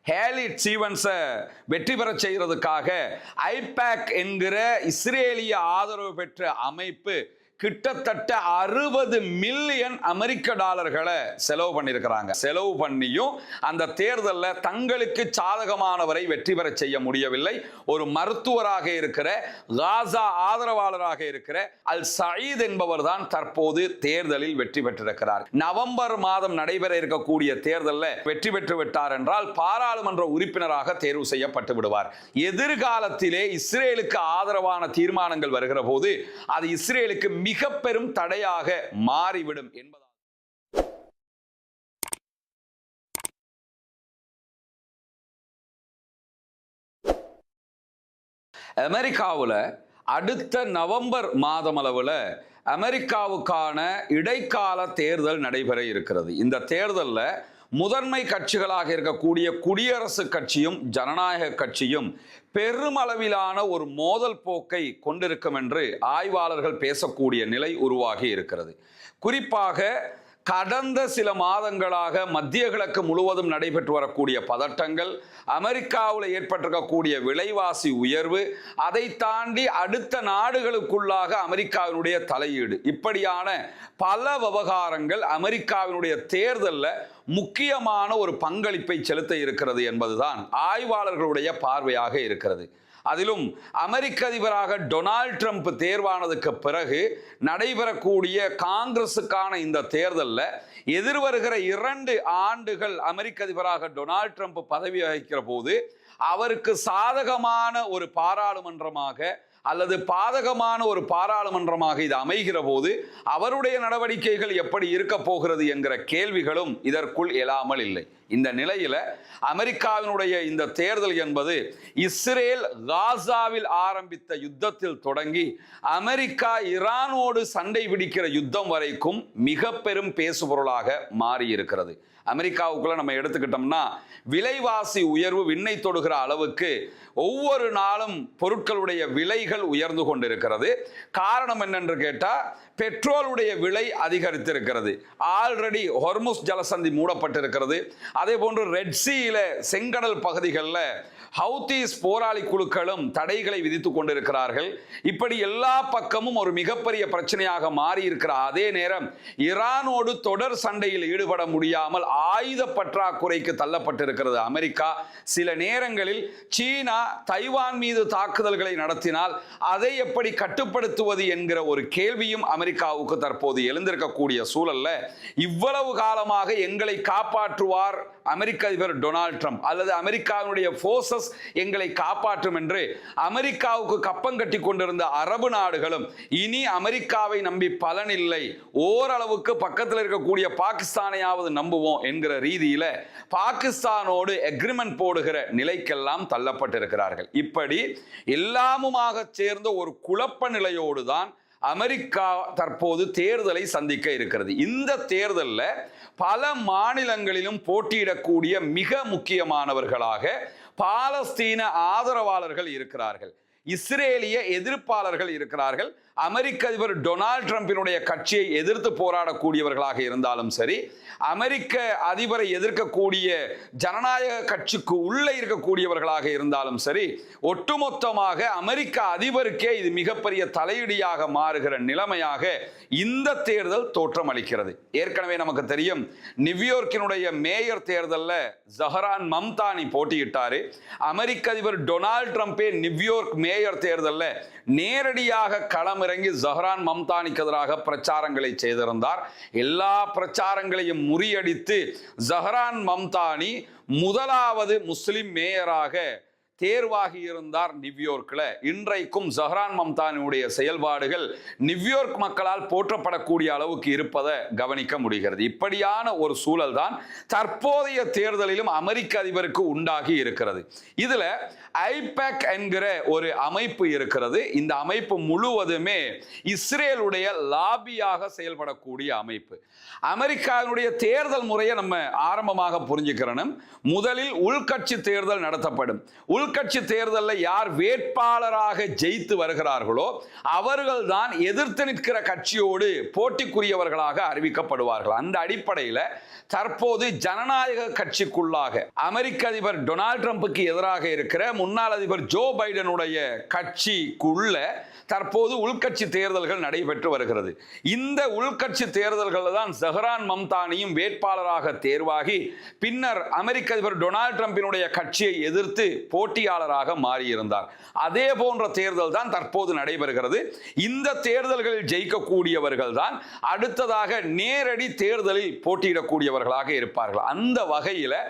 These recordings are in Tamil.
ஹேலி ஸ்டீவன்ஸை வெற்றி பெற செய்கிறதுக்காக ஐபேக் என்கிற இஸ்ரேலிய ஆதரவு பெற்ற அமைப்பு கிட்டத்தட்ட 60 மில்லியன் அமெரிக்க டாலர்களை செலவு பண்ணியிருக்கிறாங்க. செலவு பண்ணியும் அந்த தேர்தலில் தங்களுக்கு சாதகமானவரை வெற்றி பெற செய்ய முடியவில்லை. ஒரு மருத்துவராக இருக்கிற காசா ஆதரவாளராக இருக்கிற அல் சயீத் என்பவர் தான் தற்போது தேர்தலில் வெற்றி பெற்றிருக்கிறார். நவம்பர் மாதம் நடைபெற இருக்கக்கூடிய தேர்தலில் வெற்றி பெற்று விட்டார் என்றால் பாராளுமன்ற உறுப்பினராக தேர்வு செய்யப்பட்டு விடுவார். எதிர்காலத்திலே இஸ்ரேலுக்கு ஆதரவான தீர்மானங்கள் வருகிற போது அது இஸ்ரேலுக்கு மிக பெரும் தடையாக மாறிவிடும் என்பதால் அமெரிக்காவில் அடுத்த நவம்பர் மாதம் அளவில் அமெரிக்காவுக்கான இடைக்கால தேர்தல் நடைபெற இருக்கிறது. இந்த தேர்தலில் முதன்மை கட்சிகளாக இருக்கக்கூடிய குடியரசு கட்சியும் ஜனநாயக கட்சியும் பெருமளவிலான ஒரு மோதல் போக்கை கொண்டிருக்கும் என்று ஆய்வாளர்கள் பேசக்கூடிய நிலை உருவாகி இருக்கிறது. குறிப்பாக கடந்த சில மாதங்களாக மத்திய கிழக்கு முழுவதும் நடைபெற்று வரக்கூடிய பதட்டங்கள், அமெரிக்காவில் ஏற்பட்டிருக்கக்கூடிய விலைவாசி உயர்வு, அதை தாண்டி அடுத்த நாடுகளுக்குள்ளாக அமெரிக்காவினுடைய தலையீடு, இப்படியான பல விவகாரங்கள் அமெரிக்காவினுடைய தேர்தலில் முக்கியமான ஒரு பங்களிப்பை செலுத்த இருக்கிறது என்பதுதான் ஆய்வாளர்களுடைய பார்வையாக இருக்கிறது. அதிலும் அமெரிக்க அதிபராக டொனால்ட் ட்ரம்ப் தேர்வானதுக்கு பிறகு நடைபெறக்கூடிய காங்கிரஸுக்கான இந்த தேர்தலில் எதிர்வருகிற 2 ஆண்டுகள் அமெரிக்க அதிபராக டொனால்ட் ட்ரம்ப் பதவி வகிக்கிற போது அவருக்கு சாதகமான ஒரு பாராளுமன்றமாக அல்லது பாதகமான ஒரு பாராளுமன்றமாக இது அமைகிற போது அவருடைய நடவடிக்கைகள் எப்படி இருக்க போகிறது என்கிற கேள்விகளும் இதற்குள் எழாமல் இல்லை. இந்த நிலையில அமெரிக்காவினுடைய இந்த தேர்தல் என்பது இஸ்ரேல் காசாவில் ஆரம்பித்த யுத்தத்தில் தொடங்கி அமெரிக்கா ஈரானோடு சண்டை பிடிக்கிற யுத்தம் வரைக்கும் மிக பெரும் பேசுபொருளாக மாறி இருக்கிறது. அமெரிக்காவுக்குள்ள நம்ம எடுத்துக்கிட்டோம்னா விலைவாசி உயர்வு விண்ணை தொடுகிற அளவுக்கு ஒவ்வொரு நாளும் பொருட்களுடைய விலைகள் உயர்ந்து கொண்டிருக்கிறது. காரணம் என்னென்று கேட்டால் பெட்ரோலுடைய விலை அதிகரித்திருக்கிறது. ஆல்ரெடி ஹொர்முஸ் ஜலசந்தி மூடப்பட்டிருக்கிறது. அதே போன்று ரெட் சீல செங்கடல் பகுதிகளில் ஹவுதீஸ் போராளி குழுக்களும் தடைகளை விதித்துக் கொண்டிருக்கிறார்கள். இப்படி எல்லா பக்கமும் ஒரு மிகப்பெரிய பிரச்சனையாக மாறி இருக்கிற அதே நேரம் ஈரானோடு தொடர் சண்டையில் ஈடுபட முடியாமல் ஆயுத பற்றாக்குறைக்கு தள்ளப்பட்டிருக்கிறது அமெரிக்கா. சில நேரங்களில் சீனா தைவான் மீது தாக்குதல்களை நடத்தினால் அதை எப்படி கட்டுப்படுத்துவது என்கிற ஒரு கேள்வியும் அமெரிக்காவுக்கு தற்போது எழுந்திருக்கக்கூடிய சூழல்ல இவ்வளவு காலமாக எங்களை காப்பாற்றுவார் அமெரிக்க அதிபர் டொனால்ட் ட்ரம்ப் அல்லது அமெரிக்காவினுடைய போர்சஸ் எங்களை காப்பாற்றும் என்று அமெரிக்காவுக்கு கப்பம் கட்டி கொண்டிருந்த அரபு நாடுகளும் இனி அமெரிக்காவை நம்பி பலனில்லை, ஓரளவுக்கு பக்கத்தில் இருக்கக்கூடிய பாகிஸ்தானையாவது நம்புவோம் என்கிற ரீதியில பாகிஸ்தானோடு எக்ரிமெண்ட் போடுகிற நிலைக்கெல்லாம் தள்ளப்பட்டிருக்கிறார்கள். இப்படி எல்லாமுமாக சேர்ந்த ஒரு குழப்ப நிலையோடு தான் அமெரிக்கா தற்போது தேர்தலை சந்திக்க இருக்கிறது. இந்த தேர்தலில் பல மாநிலங்களிலும் போட்டியிடக்கூடிய மிக முக்கியமானவர்களாக பாலஸ்தீன ஆதரவாளர்கள் இருக்கிறார்கள், இஸ்ரேலிய எதிர்ப்பாளர்கள் இருக்கிறார்கள். அமெரிக்க அதிபர் டொனால்ட் ட்ரம்பினுடைய கட்சியை எதிர்த்து போராடக்கூடியவர்களாக இருந்தாலும் சரி, அமெரிக்க அதிபரை எதிர்க்கக்கூடிய ஜனநாயக கட்சிக்கு உள்ளே இருக்கக்கூடியவர்களாக இருந்தாலும் சரி, ஒட்டுமொத்தமாக அமெரிக்க அதிபருக்கே இது மிகப்பெரிய தலையீடியாக மாறுகிற நிலைமையாக இந்த தேர்தல் தோற்றம் அளிக்கிறது. ஏற்கனவே நமக்கு தெரியும், நியூயார்க்கினுடைய மேயர் தேர்தலில் ஜஹரான் மம்தானி போட்டியிட்டாரு. அமெரிக்க அதிபர் டொனால்ட் ட்ரம்பே நியூயார்க் மேயர் தேர்தலில் நேரடியாக களமிறங்கி ஜஹரான் மம்தானிக்கு எதிராக பிரச்சாரங்களை செய்திருந்தார். எல்லா பிரச்சாரங்களையும் முறியடித்து ஜஹரான் மம்தானி முதலாவது முஸ்லிம் மேயராக தேர்வாகி இருந்தார் நியூயார்க்கில். இன்றைக்கும் ஜஹரான் மம்தானியுடைய செயல்பாடுகள் நியூயார்க் மக்களால் போற்றப்படக்கூடிய அளவுக்கு இருப்பதை கவனிக்க முடிகிறது. இப்படியான ஒரு சூழல் தான் தற்போதைய தேர்தலிலும் அமெரிக்க அதிபருக்கு உண்டாகி இருக்கிறது. இதுல ஐபேக் என்கிற ஒரு அமைப்பு இருக்கிறது. இந்த அமைப்பு முழுவதுமே இஸ்ரேலுடைய லாபியாக செயல்படக்கூடிய அமைப்பு. அமெரிக்காவினுடைய தேர்தல் முறையை நம்ம ஆரம்பமாக புரிஞ்சுக்கிறோம். முதலில் உள்கட்சி தேர்தல் நடத்தப்படும். உள்கட்சி தேர்தலில் யார் வேட்பாளராக ஜெயித்து வருகிறார்களோ அவர்கள் தான் எதிர்த்து நிற்கிற கட்சியோடு போட்டிக்குரியவர்களாக அறிவிக்கப்படுவார்கள். அந்த அடிப்படையில் தற்போது ஜனநாயக கட்சிக்குள்ளாக அமெரிக்க அதிபர் டொனால்ட் ட்ரம்புக்கு எதிராக இருக்கிற முன்னாள் அதிபர் ஜோ பைடனுடைய கட்சிக்குள்ள தற்போது உள்கட்சி தேர்தல்கள் நடைபெற்று வருகிறது. இந்த உள்கட்சி தேர்தல்கள் தான் ஜஹ்ரான் மம்தானியும் வேட்பாளராக தேர்வாகி பின்னர் அமெரிக்க அதிபர் டொனால்ட் ட்ரம்பினுடைய கட்சியை எதிர்த்து போட்டியாளராக மாறியிருந்தார். அதே போன்ற தேர்தல் தான் தற்போது நடைபெறுகிறது. இந்த தேர்தல்களில் ஜெயிக்கக்கூடியவர்கள் தான் அடுத்ததாக நேரடி தேர்தலில் போட்டியிடக்கூடியவர்களாக இருப்பார்கள். அந்த வகையில்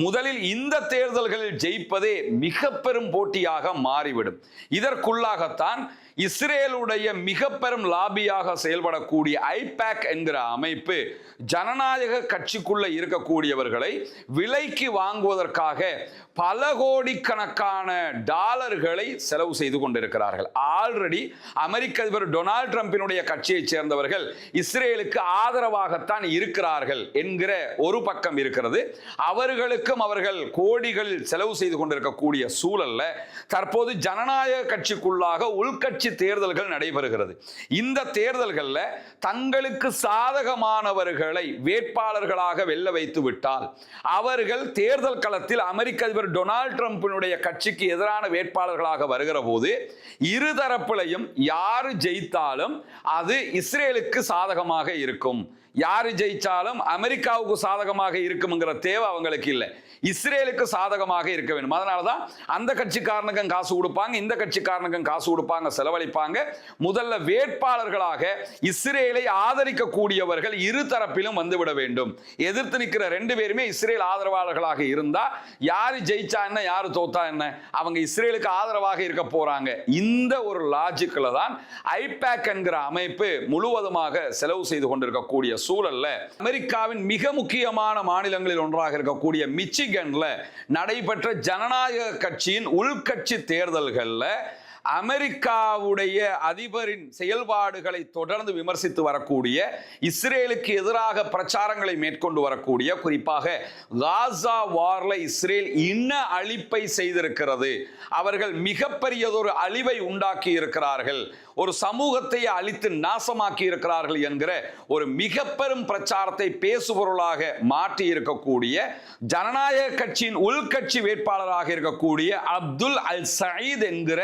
முதலில் இந்த தேர்தல்களில் ஜெயிப்பதே மிக பெரும் போட்டியாக மாறிவிடும். இதற்குள்ளாகத்தான் இஸ்ரேலுடைய மிக பெரும் லாபியாக செயல்படக்கூடிய ஐபேக் என்கிற அமைப்பு ஜனநாயக கட்சிக்குள்ள இருக்கக்கூடியவர்களை விலைக்கு வாங்குவதற்காக பல கோடிக்கணக்கான டாலர்களை செலவு செய்து கொண்டிருக்கிறார்கள். ஆல்ரெடி அமெரிக்க அதிபர் டொனால்ட் ட்ரம்பினுடைய கட்சியைச் சேர்ந்தவர்கள் இஸ்ரேலுக்கு ஆதரவாகத்தான் இருக்கிறார்கள் என்கிற ஒரு பக்கம் இருக்கிறது. அவர்களுக்கும் அவர்கள் கோடிகள் செலவு செய்து கொண்டிருக்கக்கூடிய சூழல்ல தற்போது ஜனநாயக கட்சிக்குள்ளாக உள்கட்சி தேர்தல்கள் நடைபெறுகிறது. இந்த தேர்தல்களில் தங்களுக்கு சாதகமானவர்களை வேட்பாளர்களாக வெல்ல வைத்து விட்டால் அவர்கள் தேர்தல் களத்தில் அமெரிக்க அதிபர் டொனால்ட் ட்ரம்பினுடைய கட்சிக்கு எதிரான வேட்பாளர்களாக வருகிற போது இருதரப்பிலையும் யாரு ஜெயித்தாலும் அது இஸ்ரேலுக்கு சாதகமாக இருக்கும். யாரு ஜெயிச்சாலும் அமெரிக்காவுக்கு சாதகமாக இருக்கும்ங்கிற தேவை அவங்களுக்கு இல்லை, இஸ்ரேலுக்கு சாதகமாக இருக்க வேண்டும். அதனாலதான் அந்த கட்சிக்காரனுக்கும் காசு கொடுப்பாங்க, இந்த கட்சிக்காரனுக்கும் காசு கொடுப்பாங்க, செலவழிப்பாங்க. முதல்ல வேட்பாளர்களாக இஸ்ரேலை ஆதரிக்கக்கூடியவர்கள் இரு தரப்பிலும் வந்துவிட வேண்டும். எதிர்த்து நிற்கிற ரெண்டு பேருமே இஸ்ரேல் ஆதரவாளர்களாக இருந்தா யாரு ஜெயிச்சா என்ன யாரு தோத்தா என்ன, அவங்க இஸ்ரேலுக்கு ஆதரவாக இருக்க போறாங்க. இந்த ஒரு லாஜிக்ல தான் ஐபேக் என்கிற அமைப்பு முழுவதுமாக செலவு செய்து கொண்டிருக்கக்கூடிய சூழல்ல அமெரிக்காவின் மிக முக்கியமான மாநிலங்களில் ஒன்றாக இருக்கக்கூடிய மிச்சிகன்ல நடைபெற்ற ஜனநாயக கட்சியின் உள்கட்சி தேர்தல்கள்ல அமெரிக்காவுடைய அதிபரின் செயல்பாடுகளை தொடர்ந்து விமர்சித்து வரக்கூடிய, இஸ்ரேலுக்கு எதிராக பிரச்சாரங்களை மேற்கொண்டு வரக்கூடிய, குறிப்பாக காசா வார்ல இஸ்ரேல் இன்ன அழிப்பை செய்திருக்கிறது, அவர்கள் மிகப்பெரியதொரு அழிவை உண்டாக்கி இருக்கிறார்கள், ஒரு சமூகத்தை அழித்து நாசமாக்கி இருக்கிறார்கள் என்கிற ஒரு மிக பெரும் பிரச்சாரத்தை பேசுபொருளாக மாற்றி இருக்கக்கூடிய ஜனநாயக கட்சியின் உள்கட்சி வேட்பாளராக இருக்கக்கூடிய அப்துல் அல் சயீத் என்கிற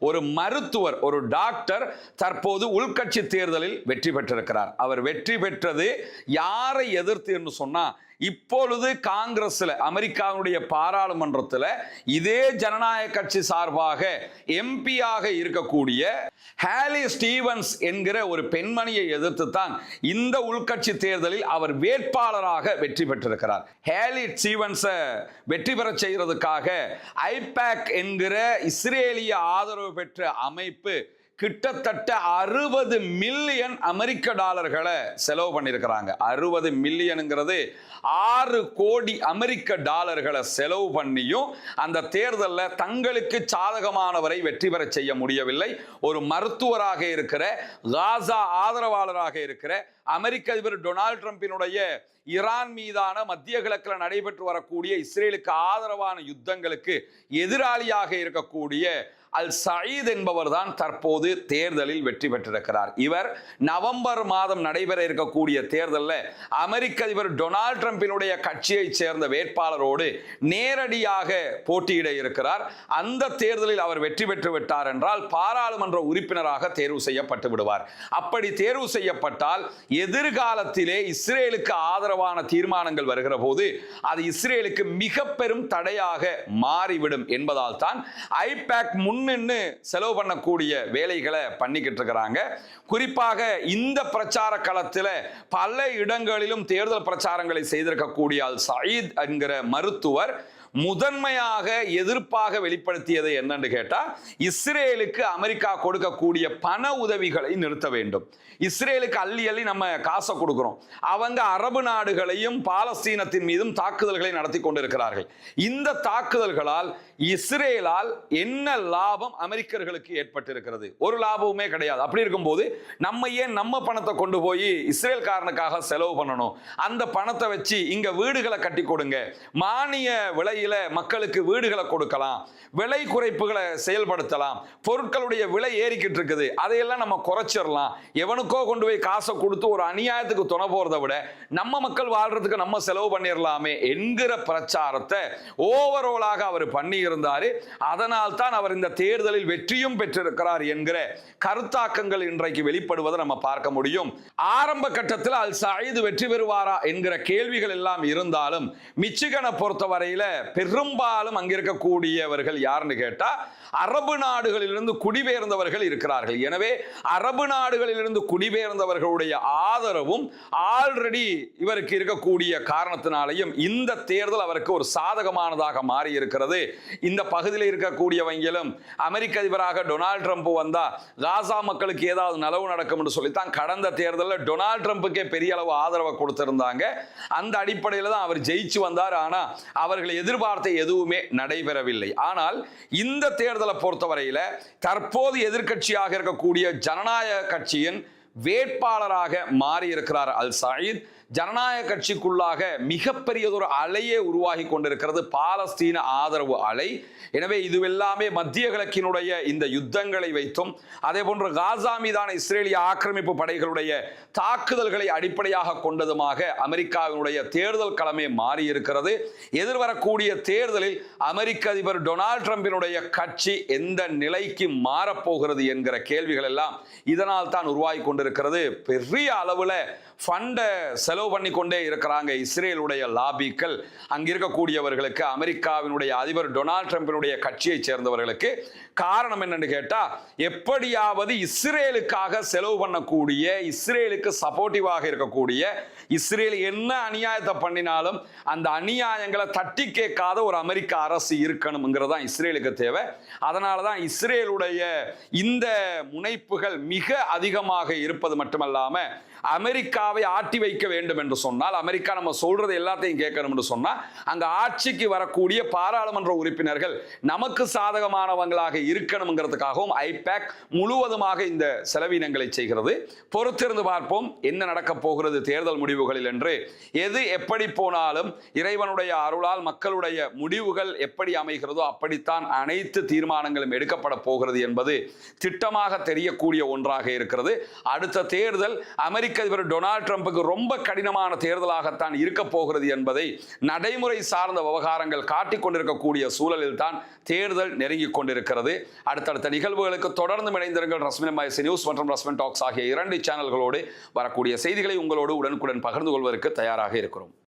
ஒரு மருத்துவர், ஒரு டாக்டர் தற்போது உள்கட்சி தேர்தலில் வெற்றி பெற்றிருக்கிறார். அவர் வெற்றி பெற்றது யாரை எதிர்த்து என்று சொன்னா, இப்பொழுது காங்கிரஸ்ல அமெரிக்காவுடைய பாராளுமன்றத்தில் இதே ஜனநாயக கட்சி சார்பாக எம்பியாக இருக்கக்கூடிய ஹேலி ஸ்டீவன்ஸ் என்கிற ஒரு பெண்மணியை எதிர்த்து தான் இந்த உள்கட்சி தேர்தலில் அவர் வேட்பாளராக வெற்றி பெற்றிருக்கிறார். ஹேலி ஸ்டீவன்ஸை வெற்றி பெற செய்வதற்காக ஐபேக் என்கிற இஸ்ரேலிய ஆதரவு பெற்ற அமைப்பு கிட்டத்தட்ட 60 மில்லியன் அமெரிக்க டாலர்களை செலவு பண்ணியிருக்கிறாங்க. 60 மில்லியனுங்கிறது 6 கோடி அமெரிக்க டாலர்களை செலவு பண்ணியும் அந்த தேர்தலில் தங்களுக்கு சாதகமானவரை வெற்றி பெற செய்ய முடியவில்லை. ஒரு மருத்துவராக இருக்கிற, காசா ஆதரவாளராக இருக்கிற அமெரிக்க அதிபர் டொனால்ட் ட்ரம்பினுடைய ஈரான் மீதான மத்திய கிழக்கில் நடைபெற்று வரக்கூடிய இஸ்ரேலுக்கு ஆதரவான யுத்தங்களுக்கு எதிராளியாக இருக்கக்கூடிய அல் சயீத் என்பவர் தான் தற்போது தேர்தலில் வெற்றி பெற்றிருக்கிறார். இவர் நவம்பர் மாதம் நடைபெற இருக்கக்கூடிய தேர்தலில் அமெரிக்க அதிபர் டொனால்ட் ட்ரம்பினுடைய கட்சியைச் சேர்ந்த வேட்பாளரோடு நேரடியாக போட்டியிட இருக்கிறார். அந்த தேர்தலில் அவர் வெற்றி பெற்று விட்டார் என்றால் பாராளுமன்ற உறுப்பினராக தேர்வு செய்யப்பட்டு விடுவார். அப்படி தேர்வு செய்யப்பட்டால் எதிர்காலத்திலே இஸ்ரேலுக்கு ஆதரவான தீர்மானங்கள் வருகிற போது அது இஸ்ரேலுக்கு மிக பெரும் தடையாக மாறிவிடும் என்பதால் தான் ஐபேக் முன்னின்று செலவு பண்ணக்கூடிய வேலைகளை பண்ணிக்கிட்டு இருக்கிறாங்க. குறிப்பாக இந்த பிரச்சார களத்தில் பல இடங்களிலும் தேர்தல் பிரச்சாரங்களை செய்திருக்கக்கூடிய அல் சயீத் என்கிற மருத்துவர் முதன்மையாக எதிர்ப்பாக வெளிப்படுத்தியது என்னன்னு கேட்டா, இஸ்ரேலுக்கு அமெரிக்கா கொடுக்கக்கூடிய பண உதவிகளை நிறுத்த வேண்டும். இஸ்ரேலுக்கு அள்ளி அள்ளி நம்ம காசை கொடுக்கிறோம், அவங்க அரபு நாடுகளையும் பாலஸ்தீனத்தின் மீதும் தாக்குதல்களை நடத்தி கொண்டிருக்கிறார்கள். இந்த தாக்குதல்களால் இஸ்ரேலால் என்ன லாபம் அமெரிக்கர்களுக்கு ஏற்பட்டிருக்கிறது? ஒரு லாபமுமே கிடையாது. அப்படி இருக்கும்போது நம்ம ஏன் நம்ம பணத்தை கொண்டு போய் இஸ்ரேல்காரனுக்காக செலவு பண்ணணும்? அந்த பணத்தை வச்சு இங்க வீடுகளை கட்டி கொடுங்க, மானிய விலை விலையில மக்களுக்கு வீடுகளை கொடுக்கலாம், விலை குறைப்புகளை செயல்படுத்தலாம், பொருட்களுடைய விலை ஏறிக்கிட்டு இருக்குது, அதையெல்லாம் நம்ம குறைச்சிடலாம், எவனுக்கோ கொண்டு போய் காசை கொடுத்து ஒரு அநியாயத்துக்கு துணை போறதை விட நம்ம மக்கள் வாழ்றதுக்கு நம்ம செலவு பண்ணிடலாமே என்கிற பிரச்சாரத்தை ஓவரோலாக அவர் பண்ணி இருந்தாரு. அதனால் தான் அவர் இந்த தேர்தலில் வெற்றியும் பெற்றிருக்கிறார் என்கிற கருத்தாக்கங்கள் இன்றைக்கு வெளிப்படுவதை நம்ம பார்க்க முடியும். ஆரம்ப கட்டத்தில் அல் சயீத் வெற்றி பெறுவாரா என்கிற கேள்விகள் எல்லாம் இருந்தாலும் மிச்சிகனை பொறுத்தவரையில பெரும்பாலும் அங்கிருக்கக்கூடியவர்கள் யாருன்னு கேட்டா அரபு நாடுகளிலிருந்து குடிபெயர்ந்தவர்கள் இருக்கிறார்கள். எனவே அரபு நாடுகளிலிருந்து குடிபெயர்ந்தவர்களுடைய ஆதரவும் ஆல்ரெடி இவருக்கு இருக்கக்கூடிய காரணத்தினாலையும் இந்த தேர்தல் அவருக்கு ஒரு சாதகமானதாக மாறி இருக்கிறது. இந்த பகுதியில் இருக்கக்கூடியவங்களும் அமெரிக்க அதிபராக டொனால்ட் ட்ரம்ப் வந்தா காசா மக்களுக்கு ஏதாவது நலவு நடக்கும் என்று சொல்லித்தான் கடந்த தேர்தலில் டொனால்ட் ட்ரம்புக்கே பெரிய அளவு ஆதரவை கொடுத்திருந்தாங்க. அந்த அடிப்படையில் தான் அவர் ஜெயிச்சு வந்தார். ஆனா அவர்கள் எதிர்பார்த்த எதுவுமே நடைபெறவில்லை. ஆனால் இந்த தேர்தலை பொறுத்தவரையில தற்போது எதிர்க்கட்சியாக இருக்கக்கூடிய ஜனநாயக கட்சியின் வேட்பாளராக மாறி இருக்கிறார் அல் சயீத். ஜனநாயக கட்சிக்குள்ளாக மிகப்பெரியதொரு அலையே உருவாகி கொண்டிருக்கிறது, பாலஸ்தீன ஆதரவு அலை. எனவே இதுவெல்லாமே மத்திய கிழக்கினுடைய இந்த யுத்தங்களை வைத்தும் அதே போன்று காசா மீதான இஸ்ரேலிய ஆக்கிரமிப்பு படைகளுடைய தாக்குதல்களை அடிப்படையாக கொண்டதுமாக அமெரிக்காவினுடைய தேர்தல் களமே மாறி இருக்கிறது. எதிர்வரக்கூடிய தேர்தலில் அமெரிக்க அதிபர் டொனால்ட் ட்ரம்பினுடைய கட்சி எந்த நிலைக்கு மாறப்போகிறது என்கிற கேள்விகள் எல்லாம் இதனால் தான் உருவாகி கொண்டிருக்கிறது. பெரிய அளவுல ஃபண்டை செலவு பண்ணி கொண்டே இருக்கிறாங்க இஸ்ரேலுடைய லாபிக்கள். அங்கிருக்கக்கூடியவர்களுக்கு அமெரிக்காவினுடைய அதிபர் டொனால்ட் ட்ரம்பினுடைய கட்சியை சேர்ந்தவர்களுக்கு காரணம் என்னன்னு கேட்டா எப்படியாவது இஸ்ரேலுக்காக செலவு பண்ணக்கூடிய, இஸ்ரேலுக்கு சப்போர்ட்டிவாக இருக்கக்கூடிய, இஸ்ரேல் என்ன அநியாயத்தை பண்ணினாலும் அந்த அநியாயங்களை தட்டி கேட்காத ஒரு அமெரிக்க அரசு இருக்கணும்ங்கிறது தான் இஸ்ரேலுக்கு தேவை. அதனால தான் இஸ்ரேலுடைய இந்த முனைப்புகள் மிக அதிகமாக இருப்பது மட்டுமல்லாம அமெரிக்காவை ஆட்டி வைக்க வேண்டும் என்று சொன்னால், அமெரிக்கா நம்ம சொல்றது எல்லாத்தையும் கேட்கணும் என்று சொன்னால் அங்க ஆட்சிக்கு வரக்கூடிய பாராளுமன்ற உறுப்பினர்கள் நமக்கு சாதகமானவங்களாக இருக்கணுங்கிறதுக்காகவும் ஐபேக் முழுவதுமாக இந்த செலவினங்களை செய்கிறது. பொறுத்திருந்து பார்ப்போம் என்ன நடக்க போகிறது தேர்தல் முடிவுகளில் என்று. எது எப்படி போனாலும் இறைவனுடைய அருளால் மக்களுடைய முடிவுகள் எப்படி அமைகிறதோ அப்படித்தான் அனைத்து தீர்மானங்களும் எடுக்கப்பட போகிறது என்பது திட்டமாக தெரியக்கூடிய ஒன்றாக இருக்கிறது. அடுத்த தேர்தல் அமெரிக்க அதிபர் டொனால்ட் ட்ரம்புக்கு ரொம்ப கடினமான தேர்தலாகத்தான் இருக்க போகிறது என்பதை நடைமுறை சார்ந்த விவகாரங்கள் காட்டிக் கொண்டிருக்கக்கூடிய சூழலில் தான் தேர்தல் நெருங்கிக் கொண்டிருக்கிறது. அடுத்தடுத்த நிகழ்வுகளுக்கு தொடர்ந்து இணைந்திருங்கள். ரஸ்மின் எம்ஐசி நியூஸ் மற்றும் ரஸ்மின் டாக்ஸ் ஆகிய 2 சேனல்களோடு வரக்கூடிய செய்திகளை உங்களோடு உடனுக்குடன் பகிர்ந்து கொள்வதற்கு தயாராக இருக்கிறோம்.